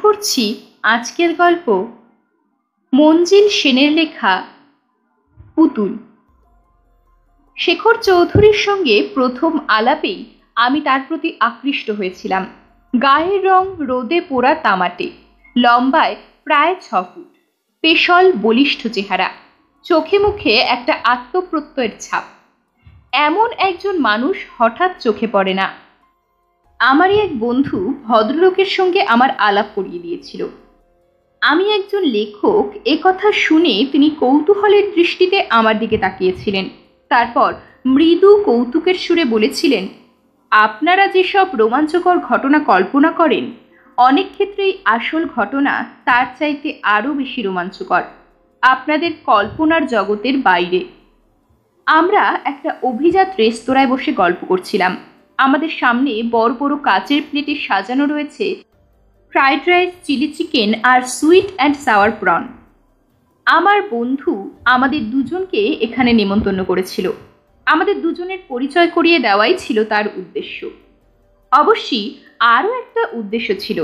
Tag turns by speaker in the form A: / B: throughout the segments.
A: করছি আজকের গল্প মঞ্জিল সেনের লেখা পুতুল। শেখর চৌধুরীর সঙ্গে প্রথম আলাপেই আমি তার প্রতি আকৃষ্ট হয়েছিলাম। গায়ের রং রোদে পোড়া তামাটে, লম্বায় প্রায় 6 ফুট, পেশল বলিষ্ঠ চেহারা, চোখে মুখে একটা আত্মপ্রত্যয়ের ছাপ। এমন একজন মানুষ হঠাৎ চোখে পড়ে না। আমারই এক বন্ধু ভদ্রলোকের সঙ্গে আমার আলাপ করিয়ে দিয়েছিল। আমি একজন লেখক এ কথা শুনে তিনি কৌতূহলের দৃষ্টিতে আমার দিকে তাকিয়েছিলেন। তারপর মৃদু কৌতুকের সুরে বলেছিলেন, আপনারা যেসব রোমাঞ্চকর ঘটনা কল্পনা করেন, অনেক ক্ষেত্রেই আসল ঘটনা তার চাইতে আরও বেশি রোমাঞ্চকর, আপনাদের কল্পনার জগতের বাইরে। আমরা একটা অভিজাত রেস্তোরাঁয় বসে গল্প করছিলাম। আমাদের সামনে বড় বড় কাচের প্লেটে সাজানো রয়েছে ফ্রাইড রাইস, চিলি চিকেন আর সুইট অ্যান্ড সাওয়ার প্রন। আমার বন্ধু আমাদের দুজনকে এখানে নেমন্তন্ন করেছিল। আমাদের দুজনের পরিচয় করিয়ে দেওয়াই ছিল তার উদ্দেশ্য। অবশ্যই আরও একটা উদ্দেশ্য ছিল,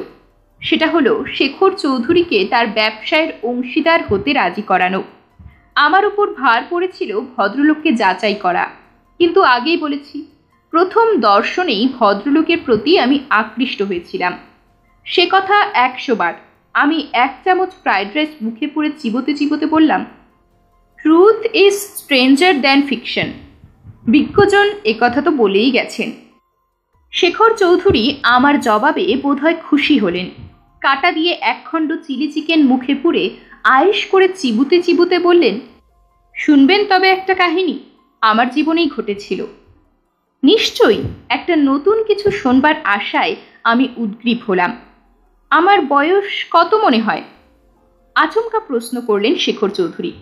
A: সেটা হলো শেখর চৌধুরীকে তার ব্যবসায়ের অংশীদার হতে রাজি করানো। আমার উপর ভার পড়েছিল ভদ্রলোককে যাচাই করা, কিন্তু আগেই বলেছি, প্রথম দর্শনেই ভদ্রলোকের প্রতি আমি আকৃষ্ট হয়েছিলাম। সে কথা 100 বার। আমি 1 চামচ ফ্রাইড রাইস মুখে পুরে চিবোতে চিবোতে বললাম, truth is stranger than fiction. বিজ্ঞজন একথা তো বলেই গেছেন। শেখর চৌধুরী আমার জবাবে বোধহয় খুশি হলেন। কাটা দিয়ে 1 খণ্ড চিলি চিকেন মুখে পুরে আয়েশ করে চিবুতে চিবুতে বললেন, শুনবেন তবে একটা কাহিনী, আমার জীবনেই ঘটেছিল। নিশ্চয়ই, একটা নতুন কিছু শোনবার আশায় আমি উদ্গ্রীব হলাম। আমার বয়স কত মনে হয়? আচমকা প্রশ্ন করলেন শেখর চৌধুরী।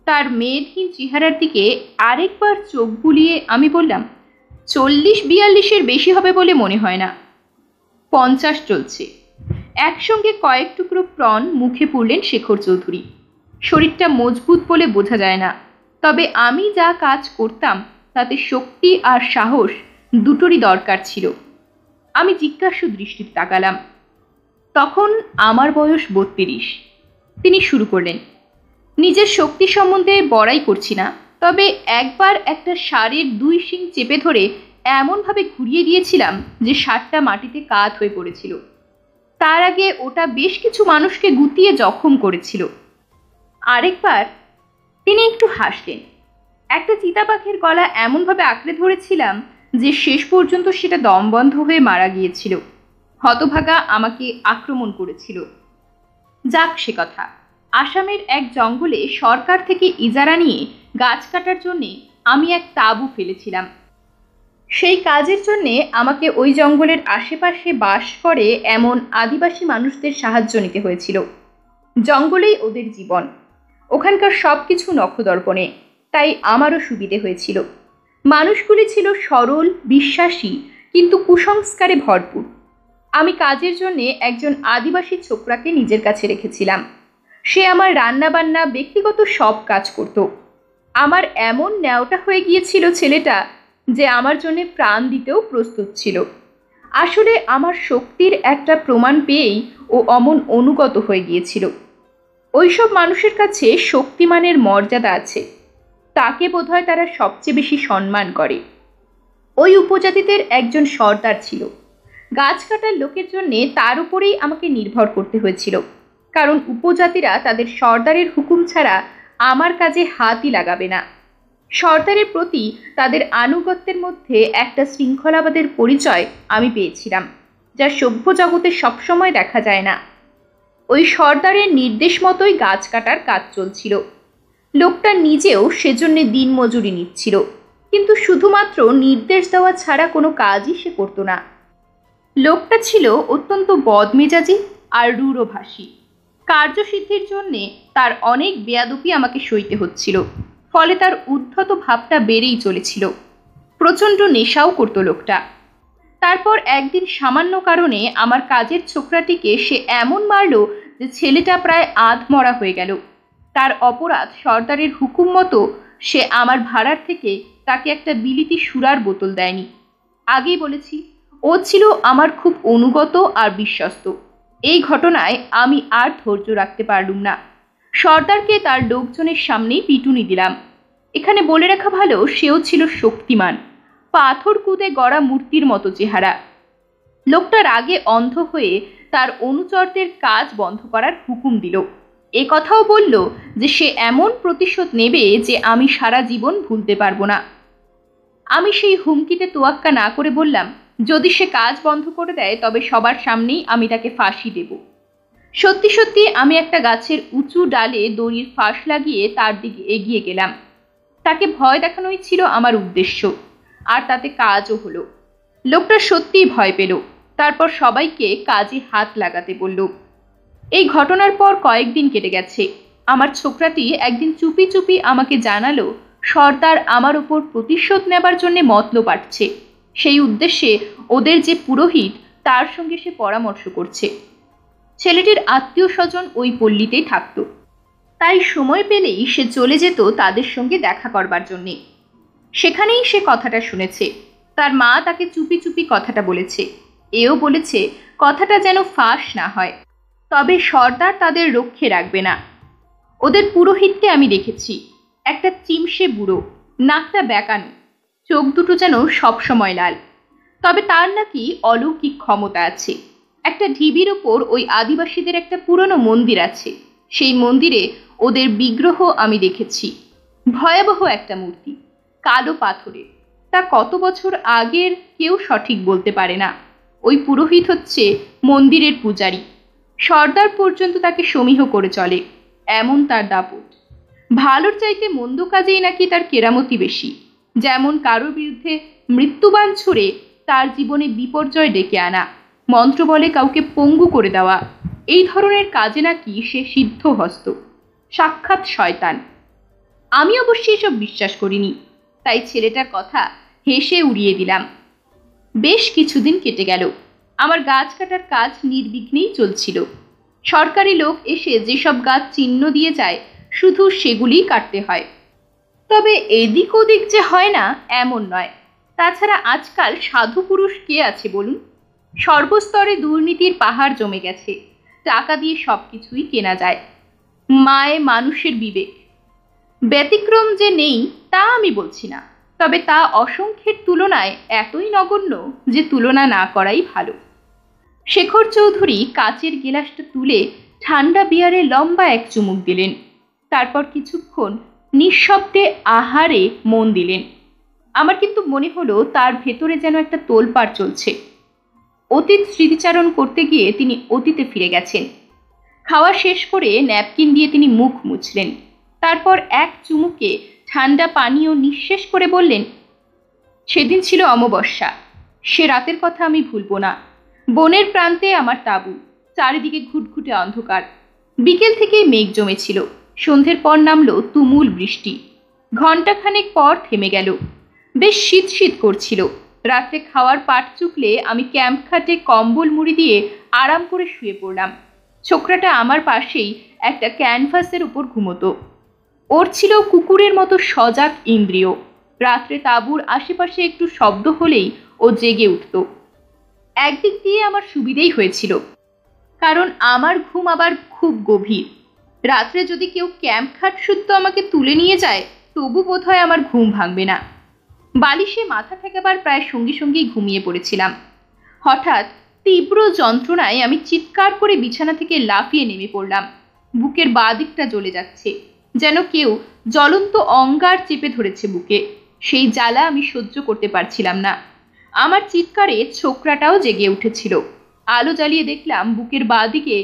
A: তার মেদহীন চেহারার দিকে আরেকবার চোখ বুলিয়ে আমি বললাম, 40-42-এর বেশি হবে বলে মনে হয় না। 50 চলছে। একসঙ্গে কয়েক টুকরো প্রন মুখে পুরলেন শেখর চৌধুরী। শরীরটা মজবুত বলে বোঝা যায় না, তবে আমি যা কাজ করতাম তাতে শক্তি আর সাহস দুটোরই দরকার ছিল। আমি জিজ্ঞাসু দৃষ্টিতে তাকালাম। তখন আমার বয়স 32। তিনি শুরু করলেন, নিজের শক্তি সম্বন্ধে বড়াই করছি না, তবে একবার একটা ষাঁড়ের 2 শিং চেপে ধরে এমনভাবে ঘুরিয়ে দিয়েছিলাম যে ষাঁড়টা মাটিতে কাত হয়ে পড়েছিল। তার আগে ওটা বেশ কিছু মানুষকে গুতিয়ে জখম করেছিল। আরেকবার তিনি একটু হাসলেন। একটা চিতাপাখির গলা এমনভাবে আঁকড়ে ধরেছিলাম যে শেষ পর্যন্ত সেটা দমবন্ধ হয়ে মারা গিয়েছিল। হতভাগা আমাকে আক্রমণ করেছিল। যাক সে কথা। আসামের এক জঙ্গলে সরকার থেকে ইজারা নিয়ে গাছ কাটার জন্যে আমি এক তাঁবু ফেলেছিলাম। সেই কাজের জন্যে আমাকে ওই জঙ্গলের আশেপাশে বাস করে এমন আদিবাসী মানুষদের সাহায্য নিতে হয়েছিল। জঙ্গলেই ওদের জীবন, ওখানকার সব কিছু নখদর্পণে, তাই আমারও সুবিধে হয়েছিল। মানুষগুলি ছিল সরল, বিশ্বাসী, কিন্তু কুসংস্কারে ভরপুর। আমি কাজের জন্যে একজন আদিবাসী ছোকরাকে নিজের কাছে রেখেছিলাম। সে আমার রান্নাবান্না, ব্যক্তিগত সব কাজ করত। আমার এমন ন্যাওটা হয়ে গিয়েছিল ছেলেটা যে আমার জন্য প্রাণ দিতেও প্রস্তুত ছিল। আসলে আমার শক্তির একটা প্রমাণ পেয়েই ও অমন অনুগত হয়ে গিয়েছিল। ওইসব মানুষের কাছে শক্তিমানের মর্যাদা আছে, তাকে বোধহয় তারা সবচেয়ে বেশি সম্মান করে। ওই উপজাতিদের একজন সর্দার ছিল। গাছ কাটার লোকের জন্যে তার উপরেই আমাকে নির্ভর করতে হয়েছিল, কারণ উপজাতিরা তাদের সর্দারের হুকুম ছাড়া আমার কাজে হাতই লাগাবে না। সর্দারের প্রতি তাদের আনুগত্যের মধ্যে একটা শৃঙ্খলাবাদের পরিচয় আমি পেয়েছিলাম, যা সভ্য জগতে সবসময় দেখা যায় না। ওই সর্দারের নির্দেশ মতোই গাছ কাটার কাজ চলছিল। লোকটা নিজেও সেজন্য দিনমজুরি নিচ্ছিল, কিন্তু শুধুমাত্র নির্দেশ দেওয়া ছাড়া কোনো কাজই সে করতো না। লোকটা ছিল অত্যন্ত বদমেজাজি আর রূঢ়ভাষী। কার্যসিদ্ধির জন্যে তার অনেক বেয়াদপি আমাকে সইতে হচ্ছিল, ফলে তার উদ্ধত ভাবটা বেড়েই চলেছিল। প্রচণ্ড নেশাও করত লোকটা। তারপর একদিন সামান্য কারণে আমার কাজের ছোকরাটিকে সে এমন মারল যে ছেলেটা প্রায় আধমরা হয়ে গেল। তার অপরাধ, সর্দারের হুকুম মতো সে আমার ভাড়ার থেকে তাকে একটা বিলিতি সুরার বোতল দেয়নি। আগেই বলেছি, ও ছিল আমার খুব অনুগত আর বিশ্বস্ত। এই ঘটনায় আমি আর ধৈর্য রাখতে পারলুম না। সর্দারকে তার লোকজনের সামনেই পিটুনি দিলাম। এখানে বলে রাখা ভালো, সেও ছিল শক্তিমান, পাথর কুঁদে গড়া মূর্তির মতো চেহারা। লোকটা রাগে অন্ধ হয়ে তার অনুচরদের কাজ বন্ধ করার হুকুম দিল। এ কথাও বলল যে সে এমন প্রতিশোধ নেবে যে আমি সারা জীবন ভুলতে পারবো না। আমি সেই হুমকিতে তোয়াক্কা না করে বললাম, যদি সে কাজ বন্ধ করে দেয় তবে সবার সামনেই আমি তাকে ফাঁসি দেব। সত্যি সত্যি আমি একটা গাছের উঁচু ডালে দড়ির ফাঁস লাগিয়ে তার দিকে এগিয়ে গেলাম। তাকে ভয় দেখানোই ছিল আমার উদ্দেশ্য, আর তাতে কাজও হলো। লোকটা সত্যিই ভয় পেল। তারপর সবাইকে কাজে হাত লাগাতে বলল। এই ঘটনার পর কয়েকদিন কেটে গেছে। আমার ছোকরাটি একদিন চুপি চুপি আমাকে জানালো সর্দার আমার উপর প্রতিশোধ নেবার জন্য মতলব আটছে। সেই উদ্দেশ্যে ওদের যে পুরোহিত, তার সঙ্গে সে পরামর্শ করছে। ছেলেটির আত্মীয় স্বজন ওই পল্লীতেই থাকত, তাই সময় পেলেই সে চলে যেত তাদের সঙ্গে দেখা করবার জন্যে। সেখানেই সে কথাটা শুনেছে। তার মা তাকে চুপি চুপি কথাটা বলেছে। এও বলেছে কথাটা যেন ফাঁস না হয়, তবে সর্দার তাদের রক্ষে রাখবে না। ওদের পুরোহিতকে আমি দেখেছি, একটা চিমসে বুড়ো, নাকটা বেঁকানো, চোখ দুটো যেন সবসময় লাল। তবে তার নাকি অলৌকিক ক্ষমতা আছে। একটা ঢিবির ওপর ওই আদিবাসীদের একটা পুরনো মন্দির আছে। সেই মন্দিরে ওদের বিগ্রহ আমি দেখেছি। ভয়াবহ একটা মূর্তি, কালো পাথরের। তা কত বছর আগের কেউ সঠিক বলতে পারে না। ওই পুরোহিত হচ্ছে মন্দিরের পূজারী। সর্দার পর্যন্ত তাকে সমীহ করে চলে, এমন তার দাপট। ভালোর চাইতে মন্দ কাজেই নাকি তার কেরামতি বেশি। যেমন কারোর বিরুদ্ধে মৃত্যুবাণ ছুড়ে তার জীবনে বিপর্যয় ডেকে আনা, মন্ত্র বলে কাউকে পঙ্গু করে দেওয়া, এই ধরনের কাজে নাকি সে সিদ্ধহস্ত, সাক্ষাৎ শয়তান। আমি অবশ্যই এসব বিশ্বাস করিনি, তাই ছেলেটার কথা হেসে উড়িয়ে দিলাম। বেশ কিছুদিন কেটে গেল। আমার গাছ কাটার কাজ নির্বিঘ্নেই চলছিল। সরকারি লোক এসে যেসব গাছ চিহ্ন দিয়ে যায়, শুধু সেগুলিই কাটতে হয়। তবে এদিক ওদিক যে হয় না এমন নয়। তাছাড়া আজকাল সাধু পুরুষ কে আছে বলুন? সর্বস্তরে দুর্নীতির পাহাড় জমে গেছে। টাকা দিয়ে সবকিছুই কেনা যায়। মায়ে মানুষের বিবেক, ব্যতিক্রম যে নেই তা আমি বলছি না, তবে তা অসংখ্যের তুলনায় এতই নগণ্য যে তুলনা না করাই ভালো। শেখর চৌধুরী কাচের গেলাসটা তুলে ঠান্ডা বিয়ারে লম্বা এক চুমুক দিলেন। তারপর কিছুক্ষণ নিঃশব্দে আহারে মন দিলেন। আমার কিন্তু মনে হলো তার ভেতরে যেন একটা তোলপাড় চলছে। অতীত স্মৃতিচারণ করতে গিয়ে তিনি অতীতে ফিরে গেছেন। খাওয়া শেষ করে ন্যাপকিন দিয়ে তিনি মুখ মুছলেন। তারপর এক চুমুকে ঠান্ডা পানীয় নিঃশেষ করে বললেন, সেদিন ছিল অমাবস্যা। সে রাতের কথা আমি ভুলবো না। বনের প্রান্তে আমার তাঁবু, চারিদিকে ঘুটঘুটে অন্ধকার। বিকেল থেকে মেঘ জমেছিল। সন্ধ্যের পর নামলো তুমুল বৃষ্টি। ঘণ্টাখানেক পর থেমে গেল। বেশ শীত শীত করছিল। রাত্রে খাওয়ার পাট চুকলে আমি ক্যাম্প খাটে কম্বল মুড়ি দিয়ে আরাম করে শুয়ে পড়লাম। ছোকরাটা আমার পাশেই একটা ক্যানভাসের উপর ঘুমোতো। ওর ছিল কুকুরের মতো সজাগ ইন্দ্রিয়। রাত্রে তাঁবুর আশেপাশে একটু শব্দ হলেই ও জেগে উঠত। একদিক দিয়ে আমার সুবিধেই হয়েছিল, কারণ আমার ঘুম আবার খুব গভীর। রাত্রে যদি কেউ ক্যাম্প খাট শুদ্ধ আমাকে তুলে নিয়ে যায়, তবু বোধহয় আমার ঘুম ভাঙবে না। বালিশে মাথা ঠেকাবার প্রায় সঙ্গে সঙ্গেই ঘুমিয়ে পড়েছিলাম। হঠাৎ তীব্র যন্ত্রণায় আমি চিৎকার করে বিছানা থেকে লাফিয়ে নেমে পড়লাম। বুকের বাঁ দিকটা জ্বলে যাচ্ছে, যেন কেউ জ্বলন্ত অঙ্গার চেপে ধরেছে বুকে। সেই জ্বালা আমি সহ্য করতে পারছিলাম না। আমার চিৎকারে ছোকরাটাও জেগে উঠেছিল। আলো জ্বালিয়ে দেখলাম বুকের বাঁ দিকে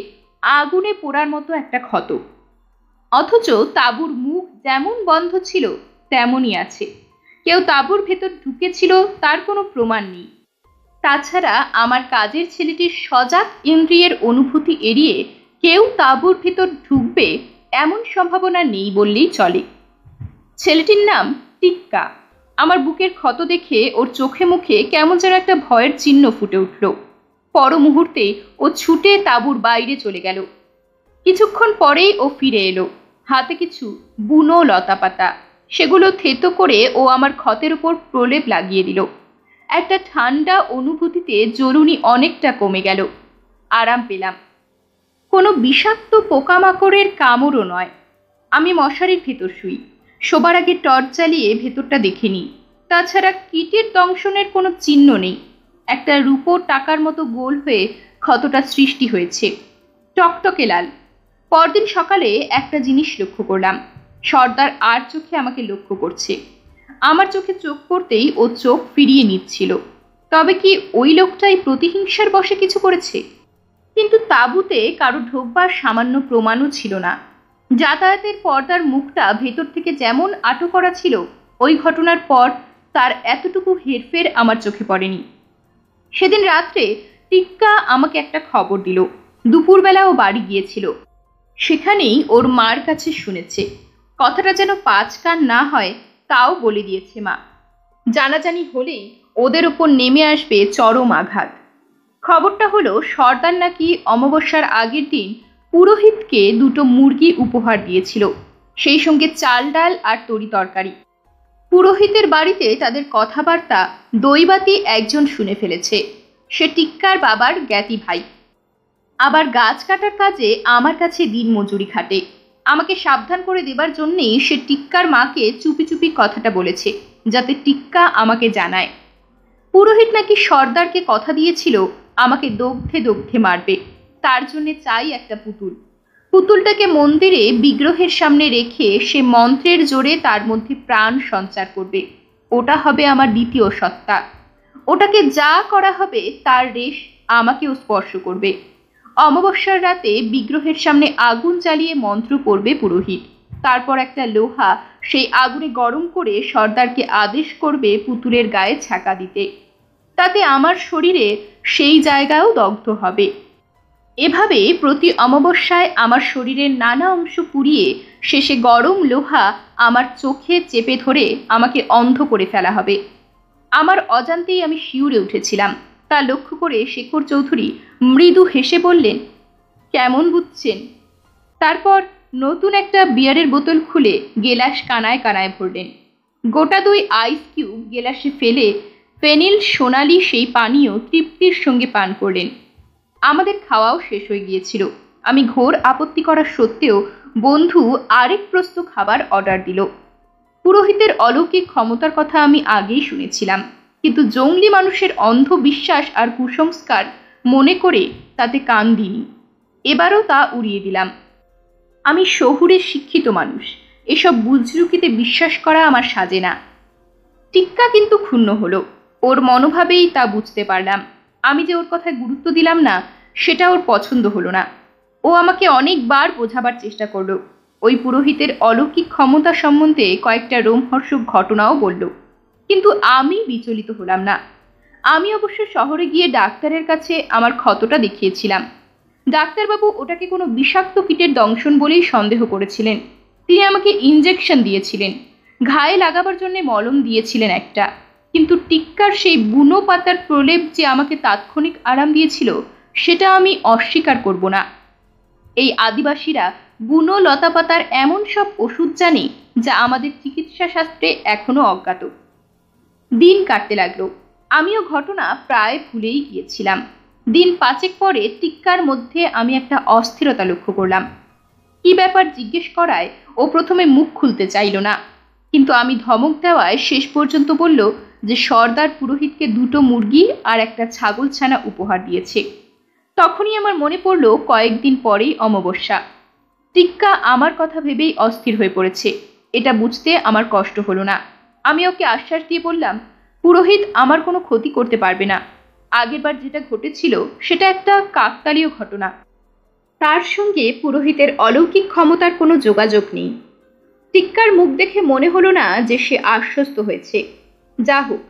A: আগুনে পোড়ার মতো একটা ক্ষত। অথচ তাঁবুর মুখ যেমন বন্ধ ছিল তেমনই আছে। কেউ তাঁবুর ভেতর ঢুকেছিল তার কোনো প্রমাণ নেই। তাছাড়া আমার কাজের ছেলেটির সজাগ ইন্দ্রিয়ের অনুভূতি এড়িয়ে কেউ তাঁবুর ভেতর ঢুকবে এমন সম্ভাবনা নেই বললেই চলে। ছেলেটির নাম টিক্কা। আমার বুকের ক্ষত দেখে ওর চোখে মুখে কেমন যেন একটা ভয়ের চিহ্ন ফুটে উঠল। পর মুহূর্তে ও ছুটে তাঁবুর বাইরে চলে গেল। কিছুক্ষণ পরেই ও ফিরে এলো, হাতে কিছু বুনো লতাপাতা। সেগুলো থেতো করে ও আমার ক্ষতের উপর প্রলেপ লাগিয়ে দিল। একটা ঠান্ডা অনুভূতিতে জ্বলুনি অনেকটা কমে গেল। আরাম পেলাম। কোনো বিষাক্ত পোকামাকড়ের কামড়ও নয়। আমি মশারির ভেতর শুই। শোবার আগে টর্চ জ্বালিয়ে ভেতরটা দেখে নিই। তাছাড়া কীটের দংশনের কোনো চিহ্ন নেই। একটা রূপোর টাকার মতো গোল হয়ে ক্ষতটা সৃষ্টি হয়েছে, টকটকে লাল। পরদিন সকালে একটা জিনিস লক্ষ্য করলাম, সর্দার আর চোখে আমাকে লক্ষ্য করছে। আমার চোখে চোখ পড়তেই ও চোখ ফিরিয়ে নিচ্ছিল। তবে কি ওই লোকটাই প্রতিহিংসার বশে কিছু করেছে? কিন্তু তাঁবুতে কারো ঢোকবার সামান্য প্রমাণও ছিল না। যাতায়াতের পর্দার মুখটা ভেতর থেকে যেমন আটো করা ছিল, ওই ঘটনার পর তার এতটুকু হেরফের আমার চোখে পড়েনি। সেদিন রাত্রে টিক্কা আমাকে একটা খবর দিল। দুপুরবেলা ও বাড়ি গিয়েছিল। সেখানেই ওর মার কাছে শুনেছে। কথাটা যেন পাঁচ কান না হয় তাও বলে দিয়েছে মা। জানাজানি হলেই ওদের ওপর নেমে আসবে চরম আঘাত। খবরটা হলো, সর্দার নাকি অমাবস্যার আগের দিন পুরোহিতকে দুটো মুরগি উপহার দিয়েছিল, সেই সঙ্গে চাল ডাল আর তরি তরকারি। পুরোহিতের বাড়িতে তাদের কথাবার্তা দৈবাতি একজন শুনে ফেলেছে। সে টিক্কার বাবার জ্ঞাতি ভাই। আবার গাছ কাটার কাজে আমার কাছে দিন মজুরি খাটে। আমাকে সাবধান করে দেবার জন্যেই সে টিক্কার মাকে চুপি চুপি কথাটা বলেছে, যাতে টিক্কা আমাকে জানায়। পুরোহিত নাকি সর্দারকে কথা দিয়েছিল আমাকে দগ্ধে দগ্ধে মারবে। তার জন্যে চাই একটা পুতুল। পুতুলটাকে মন্দিরে বিগ্রহের সামনে রেখে সে মন্ত্রের জোরে তার মধ্যে প্রাণ সঞ্চার করবে। ওটা হবে আমার দ্বিতীয় সত্তা। ওটাকে যা করা হবে তার রেশ আমাকেও স্পর্শ করবে। অমাবস্যার রাতে বিগ্রহের সামনে আগুন জ্বালিয়ে মন্ত্র পড়বে পুরোহিত। তারপর একটা লোহা সেই আগুনে গরম করে সর্দারকে আদেশ করবে পুতুলের গায়ে ছ্যাঁকা দিতে। তাতে আমার শরীরে সেই জায়গাও দগ্ধ হবে। এভাবে প্রতি অমাবস্যায় আমার শরীরের নানা অংশ পুড়িয়ে শেষে গরম লোহা আমার চোখে চেপে ধরে আমাকে অন্ধ করে ফেলা হবে। আমার অজান্তেই আমি শিউরে উঠেছিলাম। তা লক্ষ্য করে শেখর চৌধুরী মৃদু হেসে বললেন, কেমন বুঝছেন? তারপর নতুন একটা বিয়ারের বোতল খুলে গেলাস কানায় কানায় ভরলেন। গোটা 2 আইস কিউব গেলাসে ফেলে ফেনিল সোনালি সেই পানীয় তৃপ্তির সঙ্গে পান করলেন। আমাদের খাওয়াও শেষ হয়ে গিয়েছিল। আমি ঘোর আপত্তি করা সত্ত্বেও বন্ধু আরেক প্রস্ত খাবার অর্ডার দিল। পুরোহিতের অলৌকিক ক্ষমতার কথা আমি আগেই শুনেছিলাম, কিন্তু জঙ্গলি মানুষের অন্ধ বিশ্বাস আর কুসংস্কার মনে করে তাতে কান দিইনি। এবারও তা উড়িয়ে দিলাম। আমি শহুরের শিক্ষিত মানুষ, এসব বুজরুকিতে বিশ্বাস করা আমার সাজে না। টিক্কা কিন্তু ক্ষুণ্ণ হলো। ওর মনোভাবেই তা বুঝতে পারলাম। আমি যে ওর কথায় গুরুত্ব দিলাম না, সেটা ওর পছন্দ হলো না। ও আমাকে অনেকবার বোঝাবার চেষ্টা করলো। ওই পুরোহিতের অলৌকিক ক্ষমতা সম্বন্ধে কয়েকটা রোমহর্ষক ঘটনাও বলল, কিন্তু আমি বিচলিত হলাম না। আমি অবশ্য শহরে গিয়ে ডাক্তারের কাছে আমার ক্ষতটা দেখিয়েছিলাম। ডাক্তারবাবু ওটাকে কোনো বিষাক্ত কীটের দংশন বলেই সন্দেহ করেছিলেন। তিনি আমাকে ইঞ্জেকশন দিয়েছিলেন, ঘায়ে লাগাবার জন্য মলম দিয়েছিলেন একটা। কিন্তু টিক্কার সেই বুনো পাতার প্রলেপ যে আমাকে তাৎক্ষণিক আরাম দিয়েছিল, সেটা আমি অস্বীকার করব না। এই আদিবাসীরা বুনো লতা পাতার এমন সব ওষুধ জানে যা আমাদের চিকিৎসা শাস্ত্রে এখনো অজ্ঞাত। দিন কাটতে লাগলো। আমিও ঘটনা প্রায় ভুলেই গিয়েছিলাম। দিন 5 পরে টিক্কার মধ্যে আমি একটা অস্থিরতা লক্ষ্য করলাম। কি ব্যাপার জিজ্ঞেস করায় ও প্রথমে মুখ খুলতে চাইল না, কিন্তু আমি ধমক দেওয়ায় শেষ পর্যন্ত বলল যে সর্দার পুরোহিতকে 2টো মুরগি আর একটা ছাগল ছানা উপহার দিয়েছে। তখনই আমার মনে পড়ল কয়েকদিন পরেই অমাবস্যা। টিক্কা আমার কথা ভেবেই অস্থির হয়ে পড়েছে। এটা বুঝতে আমার কষ্ট হলো না। আমি ওকে আশ্বাস দিয়ে বললাম, পুরোহিত আমার কোনো ক্ষতি করতে পারবে না। আগেরবার যেটা ঘটেছিল সেটা একটা কাকতালীয় ঘটনা। তার সঙ্গে পুরোহিতের অলৌকিক ক্ষমতার কোনো যোগাযোগ নেই। টিক্কার মুখ দেখে মনে হলো না যে সে আশ্বস্ত হয়েছে। যা হোক,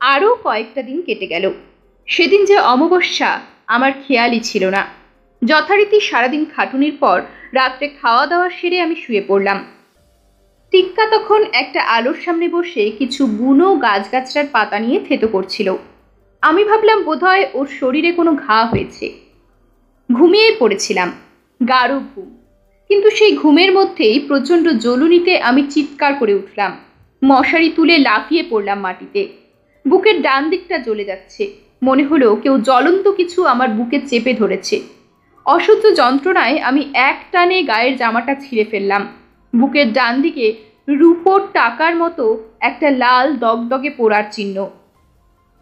A: আরও কয়েকটা দিন কেটে গেল। সেদিন যে অমাবস্যা আমার খেয়ালই ছিল না। যথারীতি সারাদিন খাটুনির পর রাত্রে খাওয়া দাওয়া সেরে আমি শুয়ে পড়লাম। টিক্কা তখন একটা আলোর সামনে বসে কিছু বুনো গাছগাছড়ার পাতা নিয়ে থেতো করছিল। আমি ভাবলাম বোধহয় ওর শরীরে কোনো ঘা হয়েছে। ঘুমিয়ে পড়েছিলাম, গাঢ় ঘুম। কিন্তু সেই ঘুমের মধ্যেই প্রচণ্ড জ্বলুনিতে আমি চিৎকার করে উঠলাম। মশারি তুলে লাফিয়ে পড়লাম মাটিতে। বুকের ডান দিকটা জ্বলে যাচ্ছে। মনে হলো কেউ জ্বলন্ত কিছু আমার বুকে চেপে ধরেছে। অসহ্য যন্ত্রণায় আমি এক টানে গায়ের জামাটা ছিঁড়ে ফেললাম। বুকের ডান দিকে রূপোর টাকার মতো একটা লাল দগদগে পোড়ার চিহ্ন।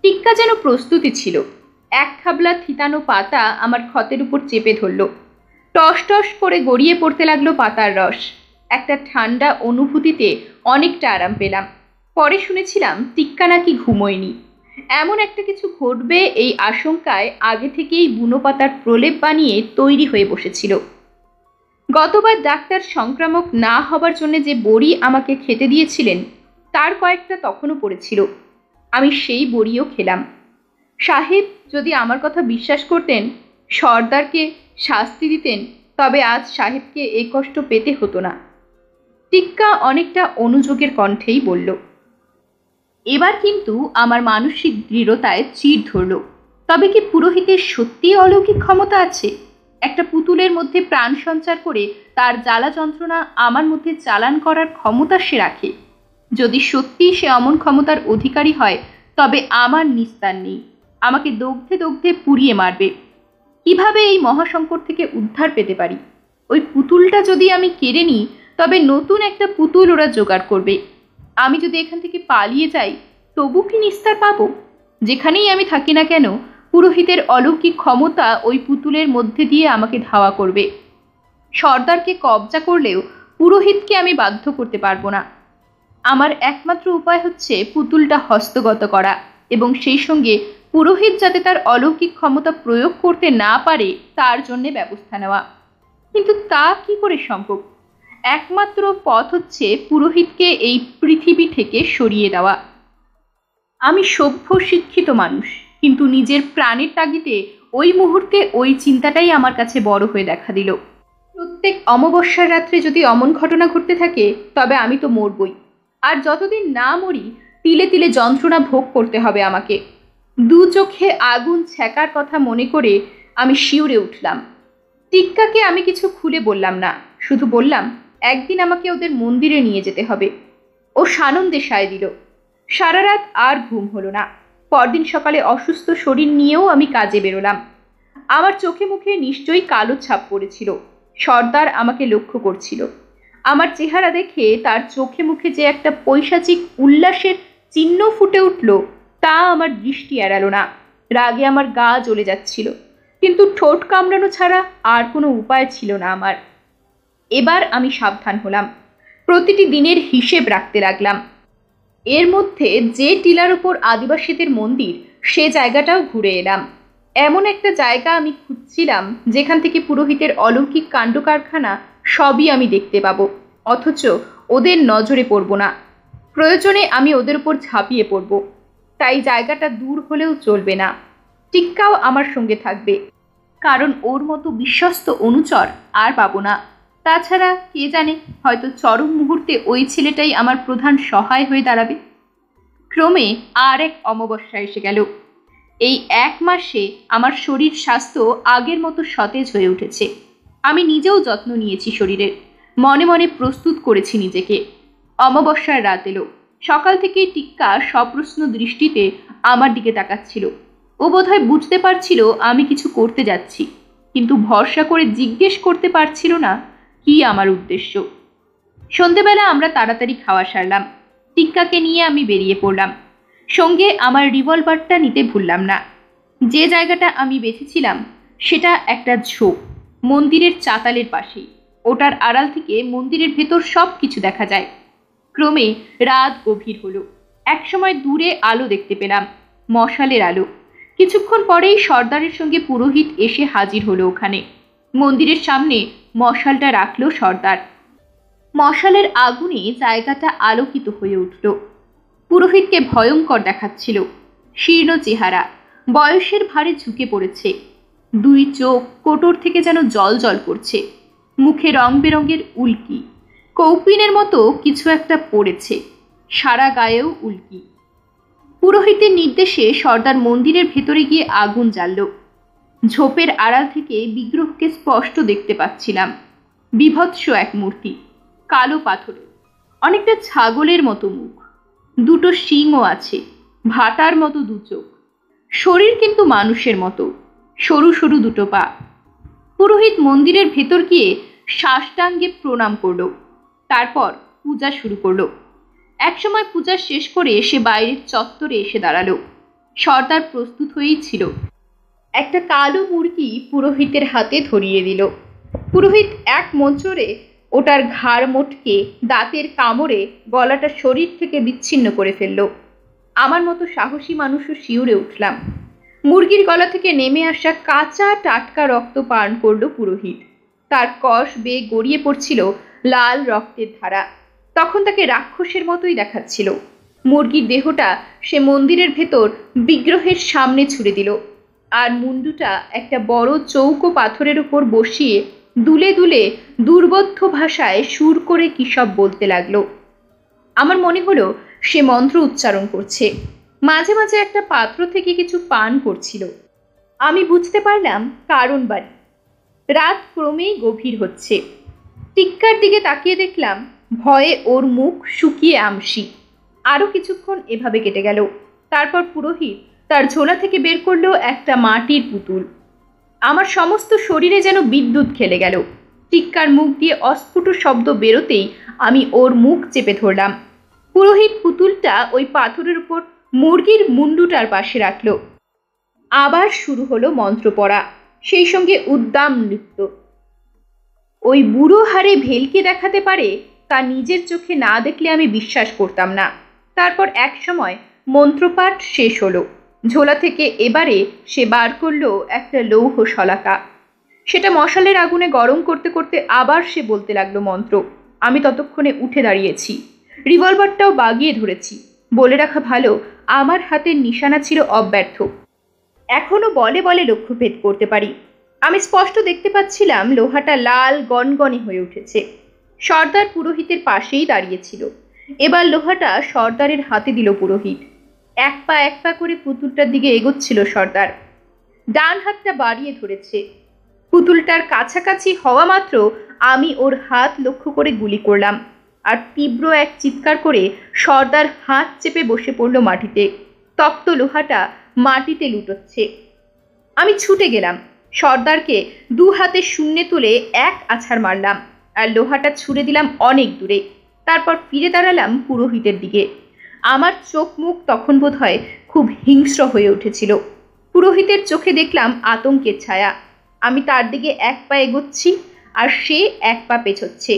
A: টিক্কা যেন প্রস্তুতি ছিল। এক খাবলা থিতানো পাতা আমার ক্ষতের উপর চেপে ধরল। টস টস করে গড়িয়ে পড়তে লাগলো পাতার রস। একটা ঠান্ডা অনুভূতিতে অনেকটা আরাম পেলাম। পরে শুনেছিলাম টিক্কা নাকি ঘুমোয়নি। এমন একটা কিছু ঘটবে এই আশঙ্কায় আগে থেকেই বুনো পাতার প্রলেপ বানিয়ে তৈরি হয়ে বসেছিল। গতবার ডাক্তার সংক্রামক না হবার জন্য যে বড়ি আমাকে খেতে দিয়েছিলেন তার কয়েকটা তখনও পড়েছিল। আমি সেই বড়িও খেলাম। সাহেব যদি আমার কথা বিশ্বাস করতেন, সর্দারকে শাস্তি দিতেন, তবে আজ সাহেবকে এই কষ্ট পেতে হতো না। টিক্কা অনেকটা অনুযোগের কণ্ঠেই বলল। এবার কিন্তু আমার মানসিক দৃঢ়তায় চিড় ধরল। তবে কি পুরোহিতের সত্যিই অলৌকিক ক্ষমতা আছে? একটা পুতুলের মধ্যে প্রাণ সঞ্চার করে তার জ্বালা যন্ত্রণা আমার মধ্যে চালান করার ক্ষমতা সে রাখে। যদি সত্যিই সে অমন ক্ষমতার অধিকারী হয় তবে আমার নিস্তার নেই। আমাকে দগ্ধে দগ্ধে পুড়িয়ে মারবে। কিভাবে এই মহাসংকট থেকে উদ্ধার পেতে পারি? ওই পুতুলটা যদি আমি কেড়ে নিই তবে নতুন একটা পুতুল ওরা জোগাড় করবে। আমি যদি এখান থেকে পালিয়ে যাই তবু কি নিস্তার পাবো? যেখানেই আমি থাকি না কেন পুরোহিতের অলৌকিক ক্ষমতা ওই পুতুলের মধ্যে দিয়ে আমাকে ধাওয়া করবে। সর্দারকে কবজা করলেও পুরোহিতকে আমি বাধ্য করতে পারবো না। আমার একমাত্র উপায় হচ্ছে পুতুলটা হস্তগত করা এবং সেই সঙ্গে পুরোহিত যাতে তার অলৌকিক ক্ষমতা প্রয়োগ করতে না পারে তার জন্য ব্যবস্থা নেওয়া। কিন্তু তা কি করে সম্ভব? একমাত্র পথ হচ্ছে পুরোহিতকে এই পৃথিবী থেকে সরিয়ে দেওয়া। আমি সভ্য শিক্ষিত মানুষ, কিন্তু নিজের প্রাণের তাগিদে ওই মুহূর্তে ওই চিন্তাটাই আমার কাছে বড় হয়ে দেখা দিল। প্রত্যেক অমাবস্যার রাত্রে যদি অমন ঘটনা ঘটতে থাকে তবে আমি তো মরবই। আর যতদিন না মরি তিলে তিলে যন্ত্রণা ভোগ করতে হবে আমাকে। দু চোখে আগুন ছ্যাঁকার কথা মনে করে আমি শিউরে উঠলাম। টিক্কাকে আমি কিছু খুলে বললাম না, শুধু বললাম একদিন আমাকে ওদের মন্দিরে নিয়ে যেতে হবে। ও সানন্দে সায় দিল। সারা রাত আর ঘুম হলো না। পরদিন সকালে অসুস্থ শরীর নিয়েও আমি কাজে বেরোলাম। আমার চোখে মুখে নিশ্চয়ই কালো ছাপ পড়েছিল। সর্দার আমাকে লক্ষ্য করছিল। আমার চেহারা দেখে তার চোখে মুখে যে একটা পৈশাচিক উল্লাসের চিহ্ন ফুটে উঠল তা আমার দৃষ্টি এড়ালো না। রাগে আমার গা জ্বলে যাচ্ছিল, কিন্তু ঠোঁট কামড়ানো ছাড়া আর কোনো উপায় ছিল না আমার। এবার আমি সাবধান হলাম। প্রতিটি দিনের হিসেব রাখতে লাগলাম। এর মধ্যে যে টিলার উপর আদিবাসীদের মন্দির সে জায়গাটাও ঘুরে এলাম। এমন একটা জায়গা আমি খুঁজছিলাম যেখান থেকে পুরোহিতের অলৌকিক কাণ্ড কারখানা সবই আমি দেখতে পাবো, অথচ ওদের নজরে পড়ব না। প্রয়োজনে আমি ওদের উপর ঝাঁপিয়ে পড়ব। তাই জায়গাটা দূর হলেও চলবে না। টিক্কাও আমার সঙ্গে থাকবে, কারণ ওর মতো বিশ্বস্ত অনুচর আর পাবো না। তাছাড়া কে জানে, হয়তো চরম মুহূর্তে ওই ছেলেটাই আমার প্রধান সহায় হয়ে দাঁড়াবে। ক্রমে আর এক অমাবস্যা এসে গেল। এই এক মাসে আমার শরীর স্বাস্থ্য আগের মতো সতেজ হয়ে উঠেছে। আমি নিজেও যত্ন নিয়েছি শরীরের, মনে মনে প্রস্তুত করেছি নিজেকে। অমাবস্যার রাত এলো। সকাল থেকেই টিক্কা সপ্রশ্ন দৃষ্টিতে আমার দিকে তাকাচ্ছিল। ও বোধহয় বুঝতে পারছিল আমি কিছু করতে যাচ্ছি, কিন্তু ভরসা করে জিজ্ঞেস করতে পারছিল না কি আমার উদ্দেশ্য। সন্ধেবেলা আমরা তাড়াতাড়ি খাওয়া সারলাম। টিক্কাকে নিয়ে আমি বেরিয়ে পড়লাম। সঙ্গে আমার রিভলভারটা নিতে ভুললাম না। যে জায়গাটা আমি বেছেছিলাম সেটা একটা ঝোপ, মন্দিরের চাতালের পাশেই। ওটার আড়াল থেকে মন্দিরের ভেতর সব কিছু দেখা যায়। ক্রমে রাত গভীর হলো। একসময় দূরে আলো দেখতে পেলাম, মশালের আলো। কিছুক্ষণ পরেই সর্দারের সঙ্গে পুরোহিত এসে হাজির হলো ওখানে। মন্দিরের সামনে মশালটা রাখলো সর্দার। মশালের আগুনে জায়গাটা আলোকিত হয়ে উঠল। পুরোহিতকে ভয়ঙ্কর দেখাচ্ছিল। শীর্ণ চেহারা, বয়সের ভারে ঝুঁকে পড়েছে। দুই চোখ কোটর থেকে যেন জল জল করছে। মুখে রং বেরঙের উল্কি, কৌপিনের মতো কিছু একটা পড়েছে। সারা গায়েও উল্কি। পুরোহিতের নির্দেশে সর্দার মন্দিরের ভেতরে গিয়ে আগুন জ্বালল। ঝোপের আড়াল থেকে বিগ্রহকে স্পষ্ট দেখতে পাচ্ছিলাম। বিভৎস এক মূর্তি, কালো পাথরে, অনেকটা ছাগলের মতো মুখ, দুটো শিংও আছে, ভাটার মতো দু চোখ। শরীর কিন্তু মানুষের মতো, সরু সরু দুটো পা। পুরোহিত মন্দিরের ভেতর গিয়ে সাষ্টাঙ্গে প্রণাম করলো, তারপর পূজা শুরু করলো। একসময় পূজা শেষ করে সে বাইরের চত্বরে এসে দাঁড়ালো। সর্দার প্রস্তুত হয়েই ছিল। একটা কালো মুরগি পুরোহিতের হাতে ধরিয়ে দিল। পুরোহিত এক মঞ্চরে ওটার ঘাড় মোটকে দাঁতের কামড়ে গলাটা শরীর থেকে বিচ্ছিন্ন করে ফেলল। আমার মতো সাহসী মানুষও শিউরে উঠলাম। মুরগির গলা থেকে নেমে আসা কাঁচা টাটকা রক্ত পান করল পুরোহিত। তার কষ বেয়ে গড়িয়ে পড়ছিল লাল রক্তের ধারা। তখন তাকে রাক্ষসের মতোই দেখাচ্ছিল। মুরগির দেহটা সে মন্দিরের ভেতর বিগ্রহের সামনে ছুড়ে দিল, আর মুন্ডুটা একটা বড় চৌকো পাথরের উপর বসিয়ে দুলে দুলে দুর্বোধ্য ভাষায় সুর করে কী সব বলতে লাগলো। আমার মনে হলো সে মন্ত্র উচ্চারণ করছে, মাঝে মাঝে একটা পাত্র থেকে কিছু পান করছিল। আমি বুঝতে পারলাম কারণ বাড়ি। রাত ক্রমেই গভীর হচ্ছে। টিক্কার দিকে তাকিয়ে দেখলাম ভয়ে ওর মুখ শুকিয়ে আমসি। আরও কিছুক্ষণ এভাবে কেটে গেল। তারপর পুরোহিত তার ঝোলা থেকে বের করলো একটা মাটির পুতুল। আমার সমস্ত শরীরে যেন বিদ্যুৎ খেলে গেল। টিক্কার মুখ দিয়ে অস্ফুট শব্দ বেরোতেই আমি ওর মুখ চেপে ধরলাম। পুরোহিত পুতুলটা ওই পাথরের উপর মুরগির মুন্ডুটার পাশে রাখল। আবার শুরু হলো মন্ত্র পড়া, সেই সঙ্গে উদ্দাম নৃত্য। ওই বুড়ো হাড়ে ভেলকে দেখাতে পারে তা নিজের চোখে না দেখলে আমি বিশ্বাস করতাম না। তারপর এক সময় মন্ত্রপাঠ শেষ হলো। ঝোলা থেকে এবারে সে বার করলো একটা লৌহ শলাকা। সেটা মশালের আগুনে গরম করতে করতে আবার সে বলতে লাগলো মন্ত্র। আমি ততক্ষণে উঠে দাঁড়িয়েছি, রিভলভারটাও বাগিয়ে ধরেছি। বলে রাখা ভালো, আমার হাতের নিশানা ছিল অব্যর্থ। এখনো বলে বলে লক্ষ্যভেদ করতে পারি। আমি স্পষ্ট দেখতে পাচ্ছিলাম লোহাটা লাল গনগনে হয়ে উঠেছে। সর্দার পুরোহিতের পাশেই দাঁড়িয়েছিল। এবার লোহাটা সর্দারের হাতে দিল পুরোহিত। এক পা করে পুতুলটার দিকে এগোচ্ছিল সর্দার। ডান হাতটা বাড়িয়ে ধরেছে। পুতুলটার কাছাকাছি হওয়া মাত্র আমি ওর হাত লক্ষ্য করে গুলি করলাম, আর তীব্র এক চিৎকার করে সর্দার হাত চেপে বসে পড়ল মাটিতে। তপ্ত লোহাটা মাটিতে লুটোচ্ছে। আমি ছুটে গেলাম, সর্দারকে দু হাতে শূন্যে তুলে এক আছাড় মারলাম, আর লোহাটা ছুড়ে দিলাম অনেক দূরে। তারপর ফিরে দাঁড়ালাম পুরোহিতের দিকে। আমার চোখ মুখ তখন বোধ হয় খুব হিংস্র হয়ে উঠেছিল। পুরোহিতের চোখে দেখলাম আতঙ্কের ছায়া। আমি তার দিকে এক পা এগোচ্ছি, আর সে এক পা পেছোচ্ছে।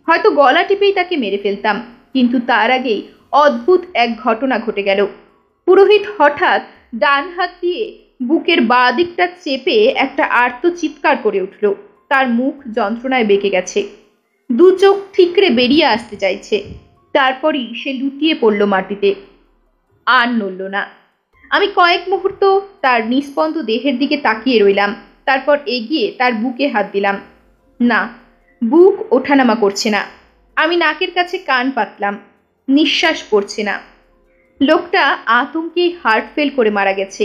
A: হয়তো গলা টিপেই তাকে মেরে ফেলতাম, কিন্তু তার আগেই অদ্ভুত এক ঘটনা ঘটে গেল। পুরোহিত হঠাৎ ডান হাত দিয়ে বুকের বাঁ দিকটা চেপে একটা আর্ত চিৎকার করে উঠল। তার মুখ যন্ত্রণায় বেঁকে গেছে, দু চোখ ঠিকরে বেরিয়ে আসতে চাইছে। তারপরই সে লুটিয়ে পড়ল মাটিতে, আর নড়ল না। আমি কয়েক মুহূর্ত তার নিস্পন্দ দেহের দিকে তাকিয়ে রইলাম। তারপর এগিয়ে তার বুকে হাত দিলাম। না, বুক ওঠানামা করছে না। আমি নাকের কাছে কান পাতলাম, নিঃশ্বাস পড়ছে না। লোকটা আতঙ্কে হার্ট ফেল করে মারা গেছে।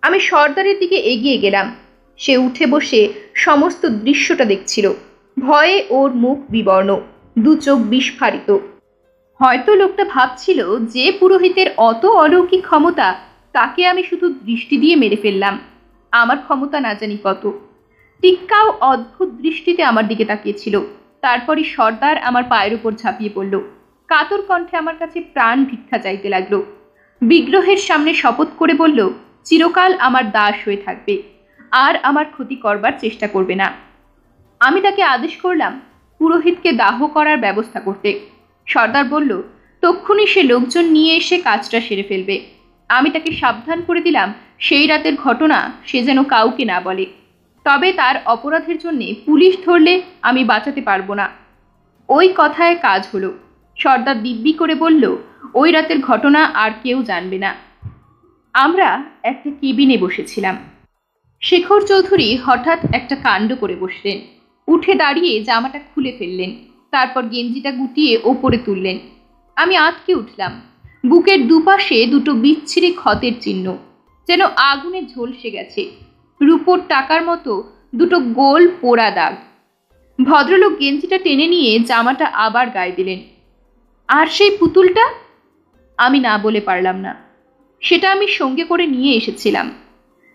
A: আমি সর্দারের দিকে এগিয়ে গেলাম। সে উঠে বসে সমস্ত দৃশ্যটা দেখছিল। ভয়ে ওর মুখ বিবর্ণ, দু চোখ বিস্ফারিত। হয়তো লোকটা ভাবছিল যে পুরোহিতের অত অলৌকিক ক্ষমতা, তাকে আমি শুধু দৃষ্টি দিয়ে মেরে ফেললাম। আমার ক্ষমতা না জানি কত। টিক্কাও অদ্ভুত দৃষ্টিতে আমার দিকে তাকিয়েছিল। তারপরই সর্দার আমার পায়ের উপর ঝাঁপিয়ে পড়ল। কাতর কণ্ঠে আমার কাছে প্রাণ ভিক্ষা চাইতে লাগলো। বিগ্রহের সামনে শপথ করে বলল, চিরকাল আমার দাস হয়ে থাকবে, আর আমার ক্ষতি করবার চেষ্টা করবে না। আমি তাকে আদেশ করলাম পুরোহিতকে দাহ করার ব্যবস্থা করতে। সর্দার বলল, তক্ষুনি সে লোকজন নিয়ে এসে কাজটা সেরে ফেলবে। আমি তাকে সাবধান করে দিলাম সেই রাতের ঘটনা সে যেন কাউকে না বলে। তবে তার অপরাধের জন্যে পুলিশ ধরলে আমি বাঁচাতে পারবো না। ওই কথায় কাজ হলো। সর্দার দিব্যি করে বলল, ওই রাতের ঘটনা আর কেউ জানবে না। আমরা একটা কেবিনে বসেছিলাম। শেখর চৌধুরী হঠাৎ একটা কাণ্ড করে বসলেন। উঠে দাঁড়িয়ে জামাটা খুলে ফেললেন, তারপর গেঞ্জিটা গুটিয়ে ওপরে তুললেন। আমি আঁতকে উঠলাম। বুকের দুপাশে দুটো বিচ্ছিরি ক্ষতের চিহ্ন, যেন আগুনে ঝলসে গেছে। রূপোর টাকার মতো দুটো গোল পোড়া দাগ। ভদ্রলোক গেঞ্জিটা টেনে নিয়ে জামাটা আবার গায়ে দিলেন। আর সেই পুতুলটা? আমি না বলে পারলাম না। সেটা আমি সঙ্গে করে নিয়ে এসেছিলাম।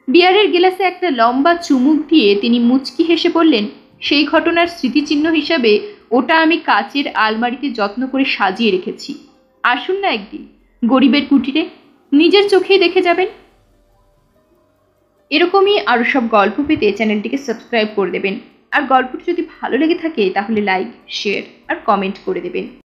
A: বিয়ারের গ্লাসে একটা লম্বা চুমুক দিয়ে তিনি মুচকি হেসে বললেন, সেই ঘটনার স্মৃতিচিহ্ন হিসাবে ওটা আমি কাচের আলমারিতে যত্ন করে সাজিয়ে রেখেছি। আসুন না একদিন গরিবের কুটিরে, নিজের চোখেই দেখে যাবেন। এরকমই আরও সব গল্প পেতে চ্যানেলটিকে সাবস্ক্রাইব করে দেবেন। আর গল্পটি যদি ভালো লেগে থাকে তাহলে লাইক, শেয়ার আর কমেন্ট করে দেবেন।